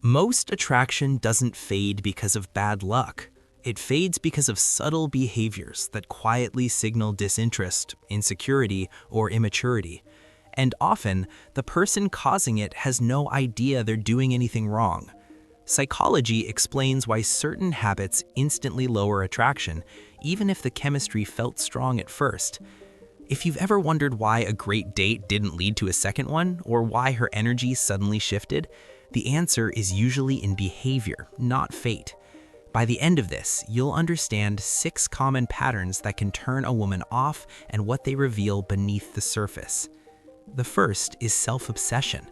Most attraction doesn't fade because of bad luck. It fades because of subtle behaviors that quietly signal disinterest, insecurity, or immaturity. And often, the person causing it has no idea they're doing anything wrong. Psychology explains why certain habits instantly lower attraction, even if the chemistry felt strong at first. If you've ever wondered why a great date didn't lead to a second one, or why her energy suddenly shifted, the answer is usually in behavior, not fate. By the end of this, you'll understand 6 common patterns that can turn a woman off and what they reveal beneath the surface. The first is self-obsession.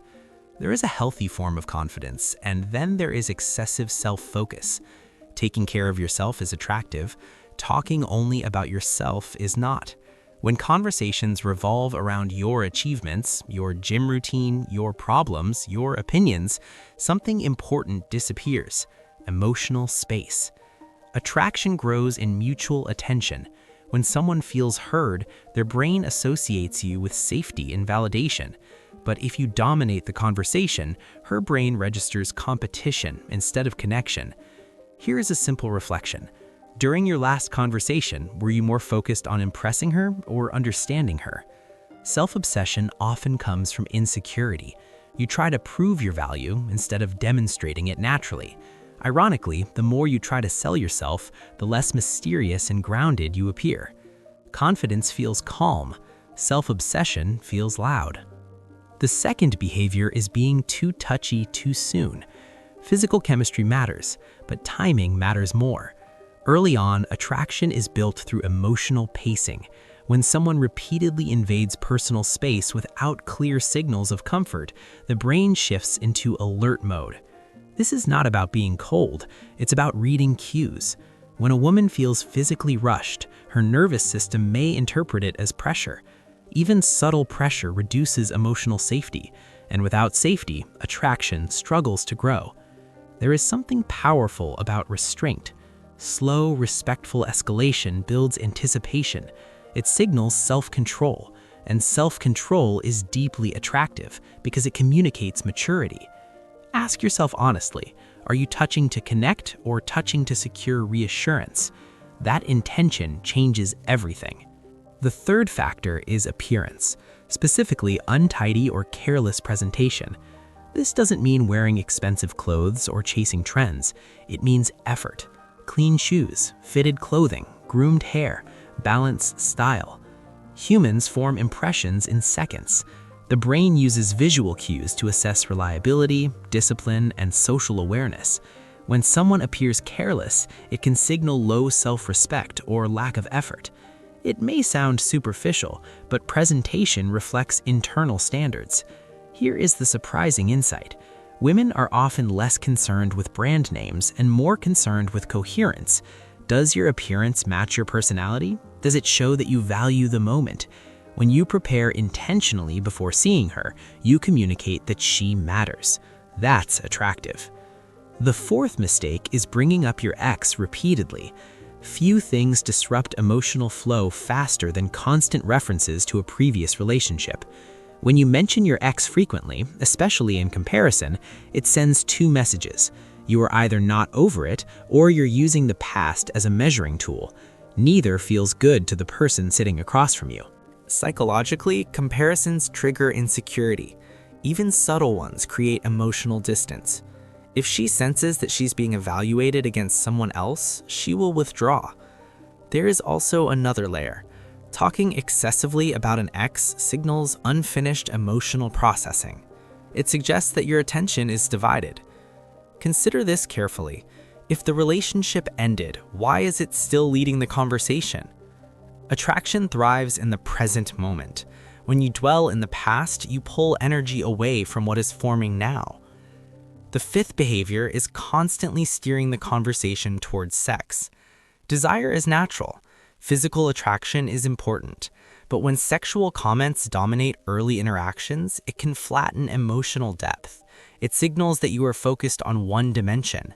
There is a healthy form of confidence, and then there is excessive self-focus. Taking care of yourself is attractive. Talking only about yourself is not. When conversations revolve around your achievements, your gym routine, your problems, your opinions, something important disappears: emotional space. Attraction grows in mutual attention. When someone feels heard, their brain associates you with safety and validation. But if you dominate the conversation, her brain registers competition instead of connection. Here is a simple reflection. During your last conversation, were you more focused on impressing her or understanding her? Self-obsession often comes from insecurity. You try to prove your value instead of demonstrating it naturally. Ironically, the more you try to sell yourself, the less mysterious and grounded you appear. Confidence feels calm. Self-obsession feels loud. The second behavior is being too touchy too soon. Physical chemistry matters, but timing matters more. Early on, attraction is built through emotional pacing. When someone repeatedly invades personal space without clear signals of comfort, the brain shifts into alert mode. This is not about being cold, it's about reading cues. When a woman feels physically rushed, her nervous system may interpret it as pressure. Even subtle pressure reduces emotional safety, and without safety, attraction struggles to grow. There is something powerful about restraint. Slow, respectful escalation builds anticipation. It signals self-control, and self-control is deeply attractive because it communicates maturity. Ask yourself honestly, are you touching to connect or touching to secure reassurance? That intention changes everything. The third factor is appearance, specifically untidy or careless presentation. This doesn't mean wearing expensive clothes or chasing trends. It means effort. Clean shoes, fitted clothing, groomed hair, balanced style. Humans form impressions in seconds. The brain uses visual cues to assess reliability, discipline, and social awareness. When someone appears careless, it can signal low self-respect or lack of effort. It may sound superficial, but presentation reflects internal standards. Here is the surprising insight. Women are often less concerned with brand names and more concerned with coherence. Does your appearance match your personality? Does it show that you value the moment? When you prepare intentionally before seeing her, you communicate that she matters. That's attractive. The fourth mistake is bringing up your ex repeatedly. Few things disrupt emotional flow faster than constant references to a previous relationship. When you mention your ex frequently, especially in comparison, it sends 2 messages. You are either not over it, or you're using the past as a measuring tool. Neither feels good to the person sitting across from you. Psychologically, comparisons trigger insecurity. Even subtle ones create emotional distance. If she senses that she's being evaluated against someone else, she will withdraw. There is also another layer. Talking excessively about an ex signals unfinished emotional processing. It suggests that your attention is divided. Consider this carefully. If the relationship ended, why is it still leading the conversation? Attraction thrives in the present moment. When you dwell in the past, you pull energy away from what is forming now. The fifth behavior is constantly steering the conversation towards sex. Desire is natural. Physical attraction is important, but when sexual comments dominate early interactions, it can flatten emotional depth. It signals that you are focused on one dimension.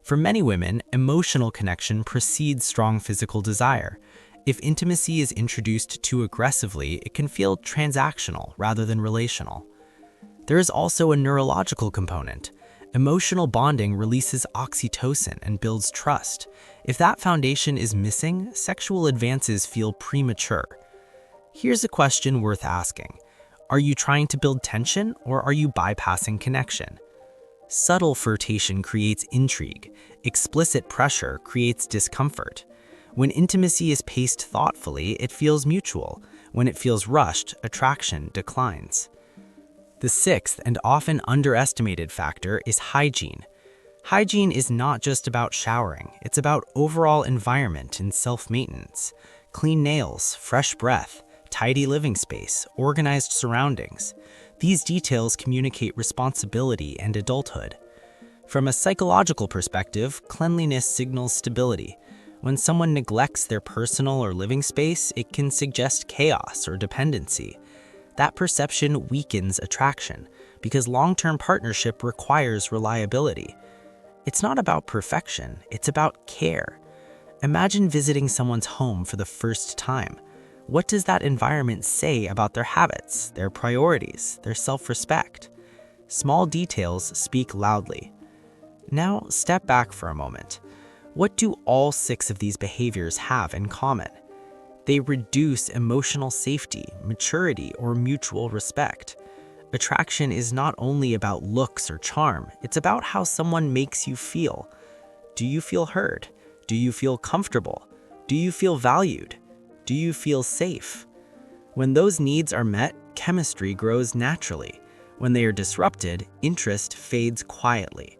For many women, emotional connection precedes strong physical desire. If intimacy is introduced too aggressively, it can feel transactional rather than relational. There is also a neurological component. Emotional bonding releases oxytocin and builds trust. If that foundation is missing, sexual advances feel premature. Here's a question worth asking. Are you trying to build tension or are you bypassing connection? Subtle flirtation creates intrigue. Explicit pressure creates discomfort. When intimacy is paced thoughtfully, it feels mutual. When it feels rushed, attraction declines. The sixth and often underestimated factor is hygiene. Hygiene is not just about showering, it's about overall environment and self-maintenance. Clean nails, fresh breath, tidy living space, organized surroundings. These details communicate responsibility and adulthood. From a psychological perspective, cleanliness signals stability. When someone neglects their personal or living space, it can suggest chaos or dependency. That perception weakens attraction because long-term partnership requires reliability. It's not about perfection, it's about care. Imagine visiting someone's home for the first time. What does that environment say about their habits, their priorities, their self-respect? Small details speak loudly. Now, step back for a moment. What do all 6 of these behaviors have in common? They reduce emotional safety, maturity, or mutual respect. Attraction is not only about looks or charm, it's about how someone makes you feel. Do you feel heard? Do you feel comfortable? Do you feel valued? Do you feel safe? When those needs are met, chemistry grows naturally. When they are disrupted, interest fades quietly.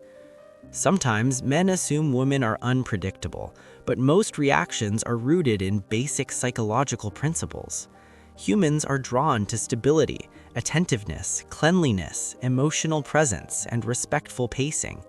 Sometimes men assume women are unpredictable, but most reactions are rooted in basic psychological principles. Humans are drawn to stability, attentiveness, cleanliness, emotional presence, and respectful pacing.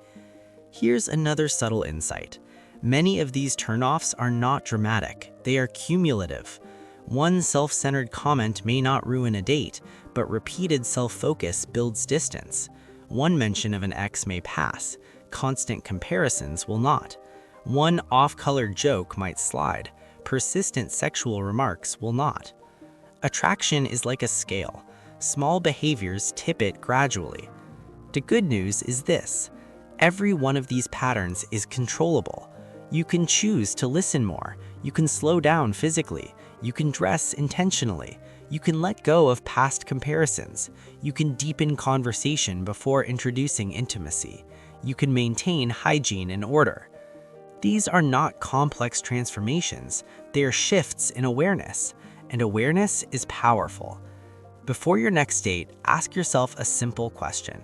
Here's another subtle insight. Many of these turnoffs are not dramatic, they are cumulative. One self-centered comment may not ruin a date, but repeated self-focus builds distance. One mention of an ex may pass, constant comparisons will not. One off-color joke might slide, persistent sexual remarks will not. Attraction is like a scale. Small behaviors tip it gradually. The good news is this: every one of these patterns is controllable. You can choose to listen more, you can slow down physically, you can dress intentionally, you can let go of past comparisons, you can deepen conversation before introducing intimacy, you can maintain hygiene and order. These are not complex transformations, they are shifts in awareness, and awareness is powerful. Before your next date, ask yourself a simple question.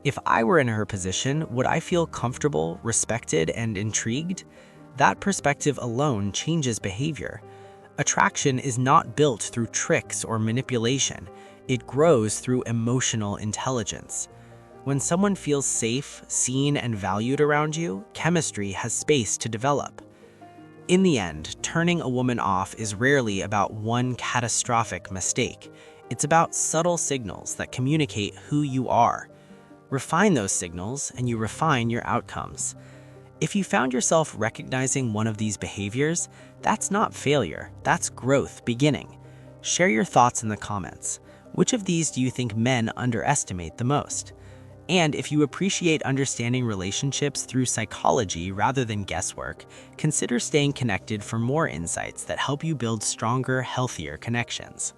If I were in her position, would I feel comfortable, respected, and intrigued? That perspective alone changes behavior. Attraction is not built through tricks or manipulation. It grows through emotional intelligence. When someone feels safe, seen, and valued around you, chemistry has space to develop. In the end, turning a woman off is rarely about one catastrophic mistake. It's about subtle signals that communicate who you are. Refine those signals, and you refine your outcomes. If you found yourself recognizing one of these behaviors, that's not failure, that's growth beginning. Share your thoughts in the comments. Which of these do you think men underestimate the most? And if you appreciate understanding relationships through psychology rather than guesswork, consider staying connected for more insights that help you build stronger, healthier connections.